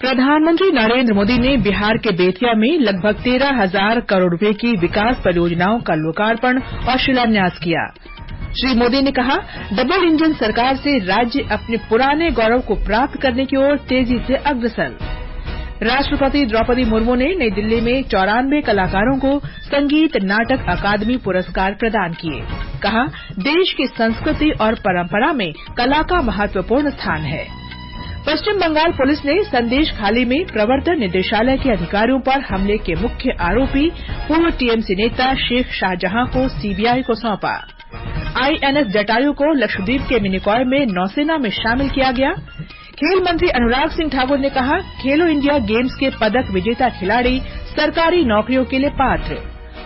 प्रधानमंत्री नरेंद्र मोदी ने बिहार के बेतिया में लगभग 13,000 करोड़ रुपए की विकास परियोजनाओं का लोकार्पण और शिलान्यास किया। श्री मोदी ने कहा, डबल इंजन सरकार से राज्य अपने पुराने गौरव को प्राप्त करने की ओर तेजी से अग्रसर। राष्ट्रपति द्रौपदी मुर्मू ने नई दिल्ली में 94 कलाकारों को संगीत नाटक अकादमी पुरस्कार प्रदान किए। कहा, देश की संस्कृति और परंपरा में कला का महत्वपूर्ण स्थान है। पश्चिम बंगाल पुलिस ने संदेश खाली में प्रवर्तन निदेशालय के अधिकारियों पर हमले के मुख्य आरोपी पूर्व टीएमसी नेता शेख शाहजहां को सीबीआई को सौंपा। आईएनएस जटायु को लक्षद्वीप के मिनिकॉय में नौसेना में शामिल किया गया। खेल मंत्री अनुराग सिंह ठाकुर ने कहा, खेलो इंडिया गेम्स के पदक विजेता खिलाड़ी सरकारी नौकरियों के लिए पात्र।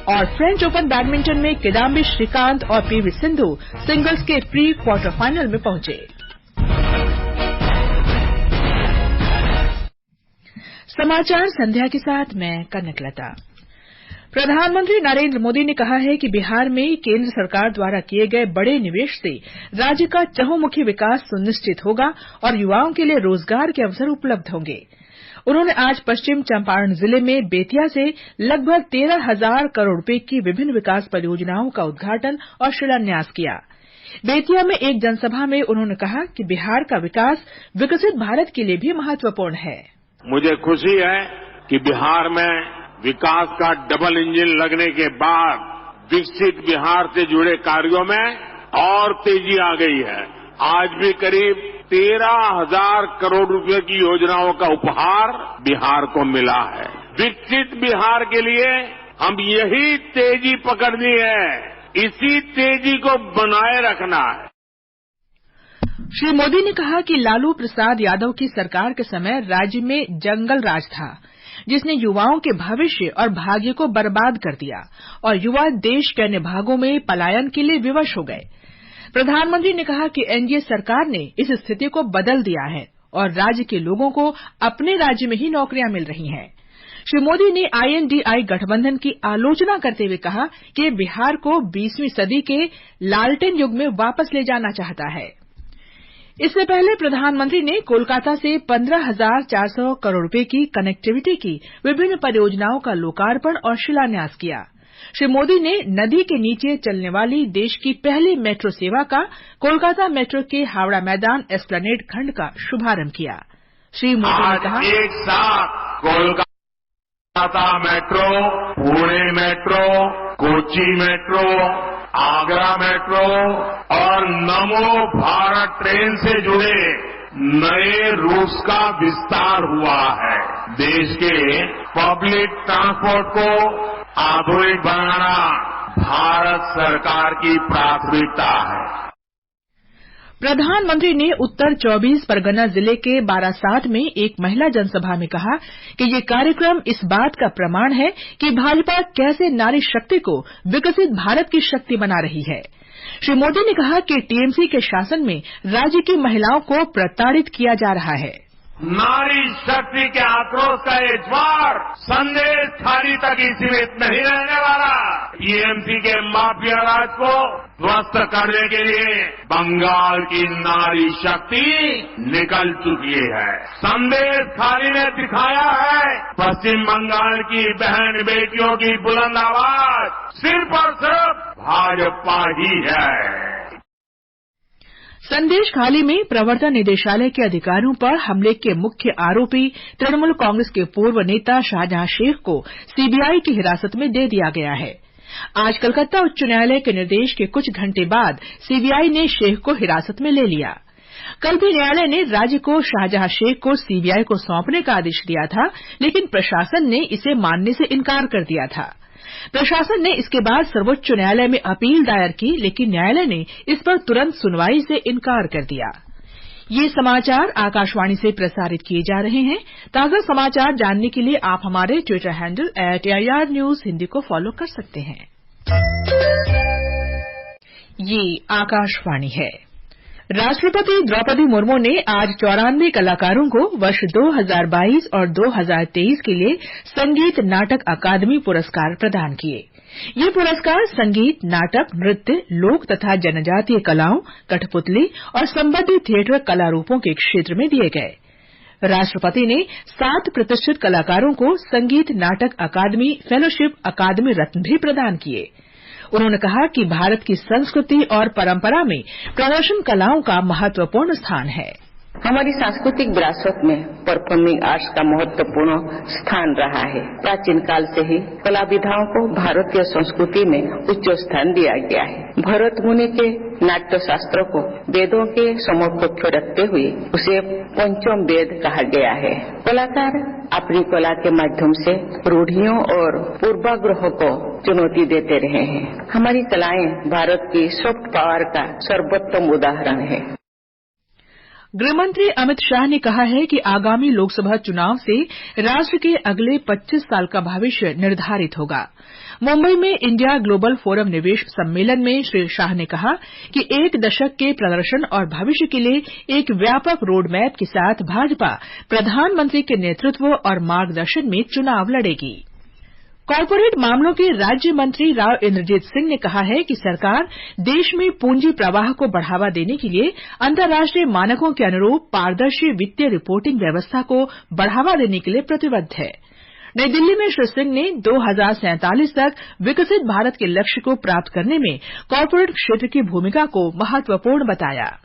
और फ्रेंच ओपन बैडमिंटन में किदाम्बी श्रीकांत और पीवी सिंधु सिंगल्स के प्री क्वार्टर फाइनल में पहुंचे। समाचार संध्या के साथ मैं कनकलता। प्रधानमंत्री नरेंद्र मोदी ने कहा है कि बिहार में केंद्र सरकार द्वारा किए गए बड़े निवेश से राज्य का चहुमुखी विकास सुनिश्चित होगा और युवाओं के लिए रोजगार के अवसर उपलब्ध होंगे। उन्होंने आज पश्चिम चंपारण जिले में बेतिया से लगभग 13,000 करोड़ रुपए की विभिन्न विकास परियोजनाओं का उद्घाटन और शिलान्यास किया। बेतिया में एक जनसभा में उन्होंने कहा कि बिहार का विकास विकसित भारत के लिए भी महत्वपूर्ण है। मुझे खुशी है कि बिहार में विकास का डबल इंजन लगने के बाद विकसित बिहार से जुड़े कार्यों में और तेजी आ गई है। आज भी करीब 13,000 करोड़ रुपए की योजनाओं का उपहार बिहार को मिला है। विकसित बिहार के लिए हम यही तेजी पकड़नी है, इसी तेजी को बनाए रखना है। श्री मोदी ने कहा कि लालू प्रसाद यादव की सरकार के समय राज्य में जंगल राज था, जिसने युवाओं के भविष्य और भाग्य को बर्बाद कर दिया और युवा देश के अन्य भागों में पलायन के लिए विवश हो गए। प्रधानमंत्री ने कहा कि एनडीए सरकार ने इस स्थिति को बदल दिया है और राज्य के लोगों को अपने राज्य में ही नौकरियां मिल रही हैं। श्री मोदी ने आईएनडीआई गठबंधन की आलोचना करते हुए कहा कि बिहार को 20वीं सदी के लालटेन युग में वापस ले जाना चाहता है। इससे पहले प्रधानमंत्री ने कोलकाता से 15,400 करोड़ रुपए की कनेक्टिविटी की विभिन्न परियोजनाओं का लोकार्पण और शिलान्यास किया। श्री मोदी ने नदी के नीचे चलने वाली देश की पहली मेट्रो सेवा का कोलकाता मेट्रो के हावड़ा मैदान एस्प्लेनेड खंड का शुभारंभ किया। श्री मोदी ने कहा, एक साथ Kolkata metro, Pune metro, Kochi metro, Agra metro और नमो भारत ट्रेन से जुड़े नए रूट्स का विस्तार हुआ है। देश के पब्लिक ट्रांसपोर्ट को आधुनिक बनाना भारत सरकार की प्राथमिकता है। प्रधानमंत्री ने उत्तर 24 परगना जिले के बारासात में एक महिला जनसभा में कहा कि ये कार्यक्रम इस बात का प्रमाण है कि भाजपा कैसे नारी शक्ति को विकसित भारत की शक्ति बना रही है। श्री मोदी ने कहा कि टीएमसी के शासन में राज्य की महिलाओं को प्रताड़ित किया जा रहा है। नारी शक्ति के आक्रोश का ये ज्वार संदेश खाली तक ही सीमित नहीं रहने वाला। टीएमसी के माफिया राज को ध्वस्त करने के लिए बंगाल की नारी शक्ति निकल चुकी है। संदेश खाली ने दिखाया है पश्चिम बंगाल की बहन बेटियों की बुलंद आवाज सिर्फ और सिर्फ भाजपा ही है। संदेश खाली में प्रवर्तन निदेशालय के अधिकारियों पर हमले के मुख्य आरोपी तृणमूल कांग्रेस के पूर्व नेता शाहजहां शेख को सीबीआई की हिरासत में दे दिया गया है। आज कलकत्ता उच्च न्यायालय के निर्देश के कुछ घंटे बाद सीबीआई ने शेख को हिरासत में ले लिया। कल भी न्यायालय ने राज्य को शाहजहां शेख को सीबीआई को सौंपने का आदेश दिया था, लेकिन प्रशासन ने इसे मानने से इनकार कर दिया था। प्रशासन ने इसके बाद सर्वोच्च न्यायालय में अपील दायर की, लेकिन न्यायालय ने इस पर तुरंत सुनवाई से इनकार कर दिया। ये समाचार आकाशवाणी से प्रसारित किए जा रहे हैं। ताजा समाचार जानने के लिए आप हमारे Twitter handle @AIR News Hindi को फॉलो कर सकते हैं। ये आकाशवाणी है। राष्ट्रपति द्रौपदी मुर्मू ने आज 94 कलाकारों को वर्ष 2022 और 2023 के लिए संगीत नाटक अकादमी पुरस्कार प्रदान किए। ये पुरस्कार संगीत, नाटक, नृत्य, लोक तथा जनजातीय कलाओं, कठपुतली और संबद्ध थिएटर कला रूपों के क्षेत्र में दिए गए। राष्ट्रपति ने 7 प्रतिष्ठित कलाकारों को संगीत नाटक अकादमी फेलोशिप अकादमी रत्न भी प्रदान किए। उन्होंने कहा कि भारत की संस्कृति और परंपरा में प्रदर्शन कलाओं का महत्वपूर्ण स्थान है। हमारी सांस्कृतिक विरासत में परफॉर्मिंग आर्ट्स का महत्वपूर्ण स्थान रहा है। प्राचीन काल से ही कला विधाओं को भारतीय संस्कृति में उच्च स्थान दिया गया है। भरत मुनि के नाट्य शास्त्र को वेदों के समकक्ष रखते हुए उसे पंचम वेद कहा गया है। कलाकार अपनी कला के माध्यम से रूढ़ियों और पूर्वाग्रहों को चुनौती देते रहे हैं। हमारी कलाएं भारत की सॉफ्ट पावर का सर्वोत्तम उदाहरण है। गृहमंत्री अमित शाह ने कहा है कि आगामी लोकसभा चुनाव से राष्ट्र के अगले 25 साल का भविष्य निर्धारित होगा। मुंबई में इंडिया ग्लोबल फोरम निवेश सम्मेलन में श्री शाह ने कहा कि 1 दशक के प्रदर्शन और भविष्य के लिए एक व्यापक रोड मैप के साथ भाजपा प्रधानमंत्री के नेतृत्व और मार्गदर्शन में चुनाव लड़ेगी। कॉरपोरेट मामलों के राज्य मंत्री राव इंद्रजीत सिंह ने कहा है कि सरकार देश में पूंजी प्रवाह को बढ़ावा देने के लिए अंतर्राष्ट्रीय मानकों के अनुरूप पारदर्शी वित्तीय रिपोर्टिंग व्यवस्था को बढ़ावा देने के लिए प्रतिबद्ध है। नई दिल्ली में श्री सिंह ने 2047 तक विकसित भारत के लक्ष्य को प्राप्त करने में कॉरपोरेट क्षेत्र की भूमिका को महत्वपूर्ण बताया।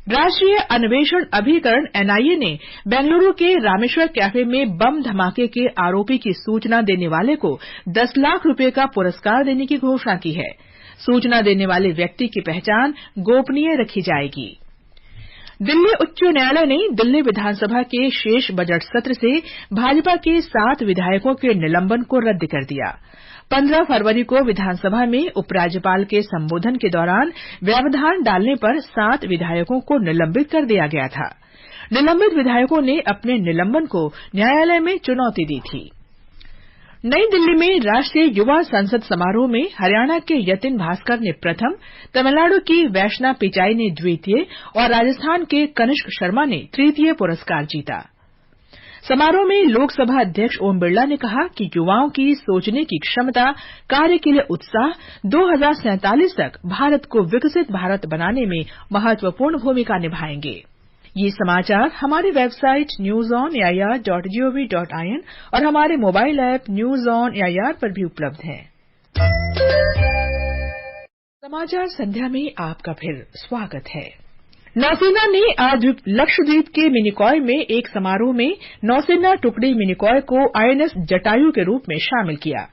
राष्ट्रीय अन्वेषण अभिकरण एनआईए ने बेंगलुरु के रामेश्वर कैफे में बम धमाके के आरोपी की सूचना देने वाले को 10 लाख रुपए का पुरस्कार देने की घोषणा की है। सूचना देने वाले व्यक्ति की पहचान गोपनीय रखी जाएगी। दिल्ली उच्च न्यायालय ने दिल्ली विधानसभा के शेष बजट सत्र से भाजपा के 7 विधायकों के निलंबन को रद्द कर दिया। 15 फरवरी को विधानसभा में उपराज्यपाल के संबोधन के दौरान व्यवधान डालने पर 7 विधायकों को निलंबित कर दिया गया था। निलंबित विधायकों ने अपने निलंबन को न्यायालय में चुनौती दी थी। नई दिल्ली में राष्ट्रीय युवा संसद समारोह में हरियाणा के यतिन भास्कर ने प्रथम, तमिलनाडु की वैष्णा पिचाई ने द्वितीय और राजस्थान के कनिष्क शर्मा ने तृतीय पुरस्कार जीता। समारोह में लोकसभा अध्यक्ष ओम बिरला ने कहा कि युवाओं की सोचने की क्षमता, कार्य के लिए उत्साह 2047 तक भारत को विकसित भारत बनाने में महत्वपूर्ण भूमिका निभाएंगे। ये समाचार हमारी वेबसाइट newsonair.gov.in और हमारे mobile app news on AIR पर भी उपलब्ध हैं। समाचार संध्या में आपका फिर स्वागत है। नौसेना ने आज लक्षद्वीप के मिनिकॉय में एक समारोह में नौसेना टुकड़ी मिनिकॉय को आईएनएस जटायु के रूप में शामिल किया।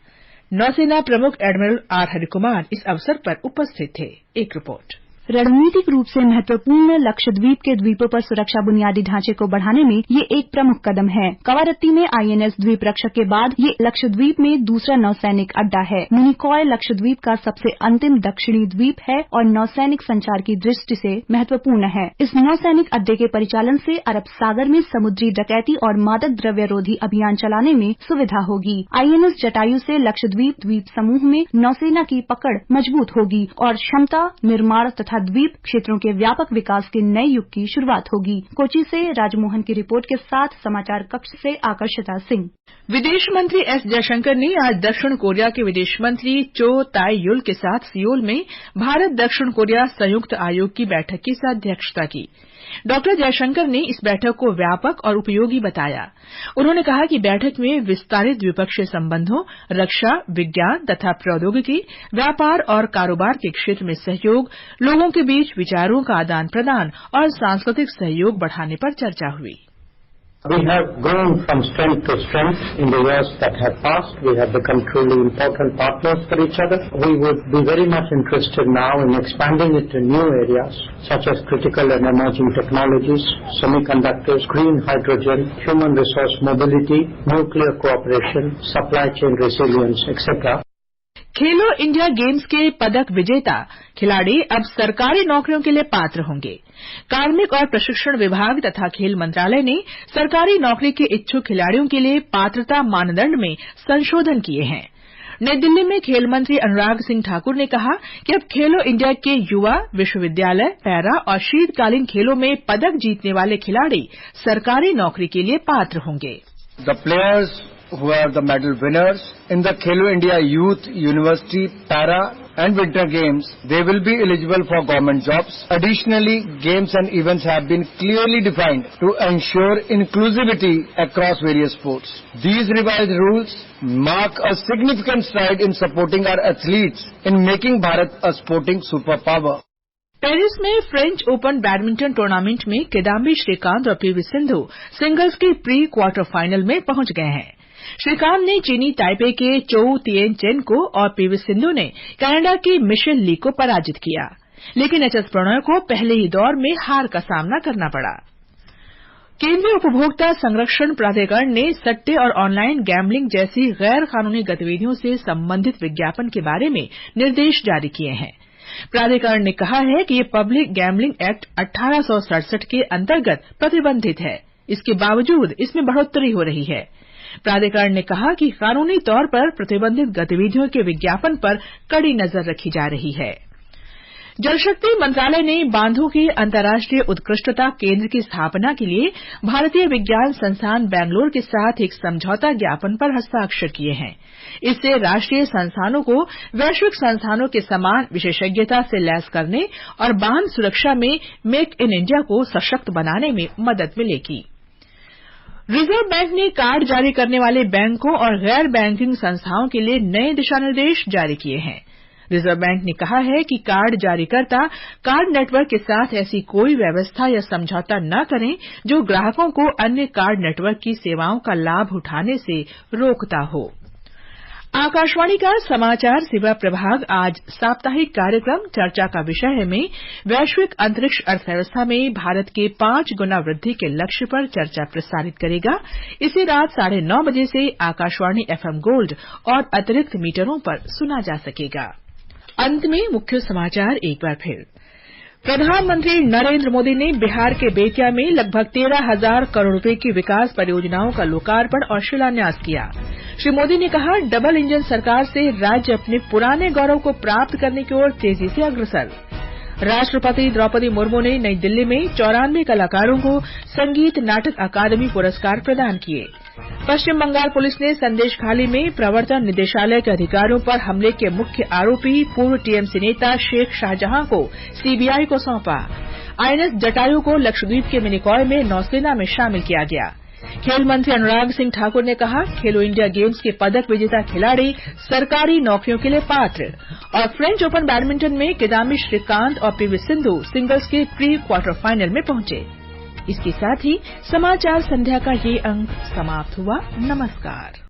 नौसेना प्रमुख एडमिरल आर हरिकुमार इस अवसर पर उपस्थित थे। एक रिपोर्ट। रणनीतिक रूप से महत्वपूर्ण लक्षद्वीप के द्वीपों पर सुरक्षा बुनियादी ढांचे को बढ़ाने में ये एक प्रमुख कदम है। कवारत्ती में आईएनएस द्वीप रक्षक के बाद ये लक्षद्वीप में दूसरा नौसैनिक अड्डा है। मिनिकॉय लक्षद्वीप का सबसे अंतिम दक्षिणी द्वीप है और नौसैनिक संचार की दृष्टि से महत्वपूर्ण है। इस नौसैनिक अड्डे के परिचालन से अरब सागर में समुद्री डकैती और मादक द्रव्य रोधी अभियान चलाने में सुविधा होगी। आईएनएस जटायु से लक्षद्वीप द्वीप समूह में नौसेना की पकड़ मजबूत होगी और क्षमता निर्माण तथा द्वीप क्षेत्रों के व्यापक विकास के नए युग की शुरुआत होगी। कोची से राजमोहन की रिपोर्ट के साथ समाचार कक्ष से आकर्षिता सिंह। विदेश मंत्री एस जयशंकर ने आज दक्षिण कोरिया के विदेश मंत्री चो ताई युल के साथ सियोल में भारत दक्षिण कोरिया संयुक्त आयोग की बैठक की अध्यक्षता की। डॉक्टर जयशंकर ने इस बैठक को व्यापक और उपयोगी बताया। उन्होंने कहा कि बैठक में विस्तारित द्विपक्षीय संबंधों, रक्षा, विज्ञान तथा प्रौद्योगिकी, व्यापार और कारोबार के क्षेत्र में सहयोग, लोगों के बीच विचारों का आदान प्रदान और सांस्कृतिक सहयोग बढ़ाने पर चर्चा हुई। We have grown from strength to strength in the years that have passed. We have become truly important partners for each other. We would be very much interested now in expanding it to new areas such as critical and emerging technologies, semiconductors, green hydrogen, human resource mobility, nuclear cooperation, supply chain resilience, etc. Khelo India games के पदक विजेता खिलाड़ी अब सरकारी नौकरियों के लिए पात्र होंगे। कार्मिक और प्रशिक्षण विभाग तथा खेल मंत्रालय ने सरकारी नौकरी के इच्छुक खिलाड़ियों के लिए पात्रता मानदंड में संशोधन किए हैं। नई दिल्ली में खेल मंत्री अनुराग सिंह ठाकुर ने कहा कि अब खेलो इंडिया के युवा, विश्वविद्यालय, पैरा और शीतकालीन खेलों में पदक जीतने वाले खिलाड़ी सरकारी नौकरी के लिए पात्र होंगे। The players who are the medal winners. In the Khelo India Youth, University, Para and Winter Games, they will be eligible for government jobs. Additionally, games and events have been clearly defined to ensure inclusivity across various sports. These revised rules mark a significant stride in supporting our athletes in making Bharat a sporting superpower. Paris में French open badminton tournament में किदाम्बी श्रीकांत और PV Sindhu singles के pre quarter final में पहुंच गए हैं। श्रीकांत ने चीनी ताइपे के चोउ तिएन चेन को और पीवी सिंधु ने कनाडा की मिशेल ली को पराजित किया, लेकिन एचएस प्रणॉय को पहले ही दौर में हार का सामना करना पड़ा। केंद्रीय उपभोक्ता संरक्षण प्राधिकरण ने सट्टे और ऑनलाइन गैम्बलिंग जैसी गैर कानूनी गतिविधियों से संबंधित विज्ञापन के बारे में निर्देश जारी किए हैं। प्राधिकरण ने कहा है कि ये पब्लिक गैम्बलिंग एक्ट 1867 के अंतर्गत प्रतिबंधित है। इसके बावजूद इसमें बढ़ोतरी हो रही है। प्राधिकरण ने कहा कि कानूनी तौर पर प्रतिबंधित गतिविधियों के विज्ञापन पर कड़ी नजर रखी जा रही है। जलशक्ति मंत्रालय ने बांधों की अंतर्राष्ट्रीय उत्कृष्टता केंद्र की स्थापना के लिए भारतीय विज्ञान संस्थान बैंगलोर के साथ एक समझौता ज्ञापन पर हस्ताक्षर किए हैं। इससे राष्ट्रीय संस्थानों को वैश्विक संस्थानों के समान विशेषज्ञता से लैस करने और बांध सुरक्षा में मेक इन इंडिया को सशक्त बनाने में मदद मिलेगी। रिजर्व बैंक ने कार्ड जारी करने वाले बैंकों और गैर बैंकिंग संस्थाओं के लिए नए दिशा निर्देश जारी किए हैं। रिजर्व बैंक ने कहा है कि कार्ड जारीकर्ता कार्ड नेटवर्क के साथ ऐसी कोई व्यवस्था या समझौता न करें जो ग्राहकों को अन्य कार्ड नेटवर्क की सेवाओं का लाभ उठाने से रोकता हो। आकाशवाणी का समाचार सेवा प्रभाग आज साप्ताहिक कार्यक्रम चर्चा का विषय में वैश्विक अंतरिक्ष अर्थव्यवस्था में भारत के 5 गुना वृद्धि के लक्ष्य पर चर्चा प्रसारित करेगा। इसे रात 9:30 बजे से आकाशवाणी एफएम गोल्ड और अतिरिक्त मीटरों पर सुना जा सकेगा। अंत में मुख्य समाचार एक बार फिर। प्रधानमंत्री नरेंद्र मोदी ने बिहार के बेतिया में लगभग 13,000 करोड़ रुपए की विकास परियोजनाओं का लोकार्पण और शिलान्यास किया। श्री मोदी ने कहा, डबल इंजन सरकार से राज्य अपने पुराने गौरव को प्राप्त करने की ओर तेजी से अग्रसर। राष्ट्रपति द्रौपदी मुर्मू ने नई दिल्ली में 94 कलाकारों को संगीत नाटक अकादमी पुरस्कार प्रदान किए। पश्चिम बंगाल पुलिस ने संदेशखाली में प्रवर्तन निदेशालय के अधिकारियों पर हमले के मुख्य आरोपी पूर्व टीएमसी नेता शेख शाहजहां को सीबीआई को सौंपा। आईएनएस जटायु को लक्षद्वीप के मिनिकॉय में नौसेना में शामिल किया गया। खेल मंत्री अनुराग सिंह ठाकुर ने कहा, खेलो इंडिया गेम्स के पदक विजेता खिलाड़ी सरकारी नौकरियों के लिए पात्र। और फ्रेंच ओपन बैडमिंटन में किदाम्बी श्रीकांत और पीवी सिंधु सिंगल्स के प्री क्वार्टर फाइनल में पहुंचे। इसके साथ ही समाचार संध्या का ये अंक समाप्त हुआ। नमस्कार।